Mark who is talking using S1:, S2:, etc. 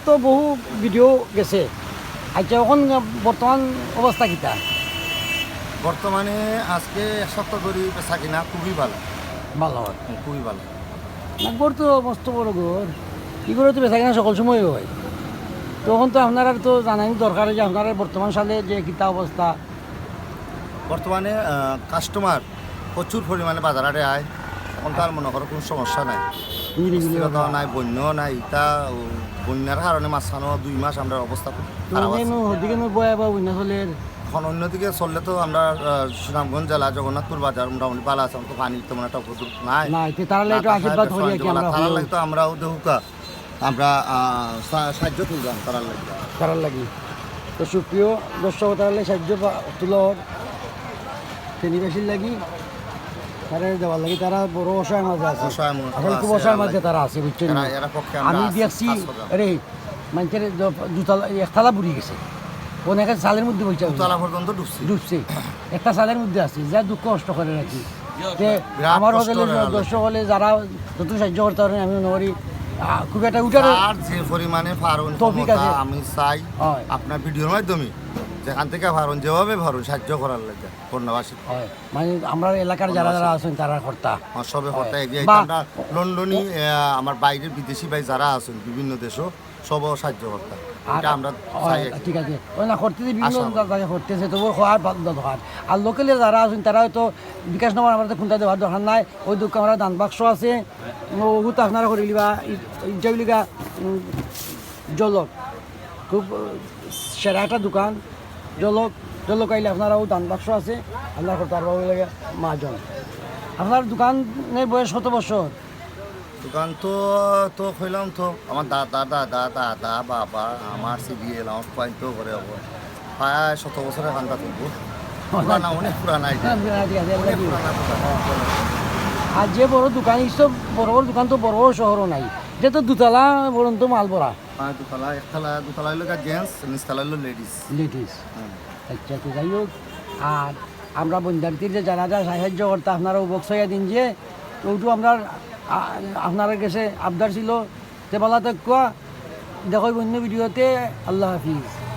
S1: তো বহু ভিডিও গেছে। আচ্ছা, এখন বর্তমান অবস্থা কিতা?
S2: বর্তমানে আজকে এক সপ্তাহ ধরে বেচা কিনা খুবই ভালো,
S1: ভালো হয়
S2: খুবই ভালো।
S1: না, গড় তো মস্ত বড় ঘর, কি করে তো বেচা কিনা সকল সময় হয়। তখন তো আপনারা তো জানাই দরকার যে আপনারা বর্তমান সালে যে কিতা অবস্থা।
S2: বর্তমানে কাস্টমার প্রচুর পরিমাণে বাজারে আয়। এখন তার মনে করো কোনো সমস্যা নাই, স্থিরতাও নাই, বন্যাও নাই। ইটা বন্যার কারণে মাঝখানো 2 মাস আমরা অবস্থা খুব খারাপ আছে।
S1: ওদিকে বয়া বা বন্যা চলে।
S2: এখন অন্যদিকে চললে তো আমরা সুনামগঞ্জ জেলা জগন্নাথপুর বাজার মোটামুটি ভালো আছে। তো পানি তেমন একটা প্রচুর নাই,
S1: তারা একটু আশীর্বাদ করি কি আমরা
S2: তারা লাগতো আমরাও দেহুকা আমরা সাহায্য তুললাম তারার লাগবে
S1: তারার লাগি। তো সুপ্রিয় দর্শক, তারা সাহায্য তুলর টেলিভিশন লাগি তারা দেওয়ার লাগি। তারা বড় অসহায় মাঝে আছে, আসলে খুব অসহায় মাঝে তারা আছে, বুঝছেন। আমি দেখছি আরে মানুষের দুতলা একতলা বুড়ি গেছে, অনেকে সালের মধ্যে বলছে
S2: দুতলা পর্যন্ত
S1: ডুবছে, একটা সালের মধ্যে আছে, যা দুঃখ কষ্ট করে রাখি। যে আমার হোটেলের দর্শক হলে যারা যত সাহায্য করতে পারেন আমি মনে করি খুব একটা উঠার
S2: যে পরিমাণে ফারুন আমি চাই আপনার ভিডিওর মাধ্যমে যেখান থেকে ফারুন যেভাবে ফারুন সাহায্য করার লাগে বন্যাবাসী।
S1: মানে আমরা এলাকার যারা যারা আছেন তারা কর্তা
S2: সবে কর্তা এগিয়ে আমরা লন্ডনী আমার বাইরের বিদেশি ভাই যারা আছেন বিভিন্ন দেশও সব সাহায্য কর্তা। আমরা
S1: ঠিক আছে না করতেছি, বিভিন্ন জায়গায় করতেছে, তবু হওয়ার দরকার। আর লোকালে যারা আছেন তারা হয়তো বিকাশ নম্বর আমাদের কোনটা দেওয়ার দরকার নাই। ওই দুঃখ আমরা দান বাক্স আছে, বহুত আপনারা করিলি বা ইটাগুলিকা জলক খুব সেরা একটা দোকান। জলক আইলে আপনারাও দান বাক্স আছে, আপনার তার লাগে মাজন। আপনার দোকানের বয়স কত বছর?
S2: দোকান তো কইলাম তো আমার দাদা বাবা আমার সিবিএল আমার পয়েন্ট তো করে হবো প্রায় 100 বছরের খান্তা থাকবো, অনেক পুরানা।
S1: আর যে বড় দোকান এইসব বড় বড় দোকান তো বড় বড় শহরও নাই, এটা তো দুতলা পর্যন্ত মাল ভরা।
S2: দুতলা দুতলা হইলো জেন্টস, নিচতলা হইলো লেডিস।
S1: আচ্ছা, তো যাই হোক। আর আমরা বন্যার্থীর যে যারা যারা সাহায্য করতে আপনারা বক্সয়া দিন যে ওইটু আপনার কাছে আবদার ছিল তে বলা তো দেখো অন্য ভিডিওতে। আল্লাহ হাফিজ।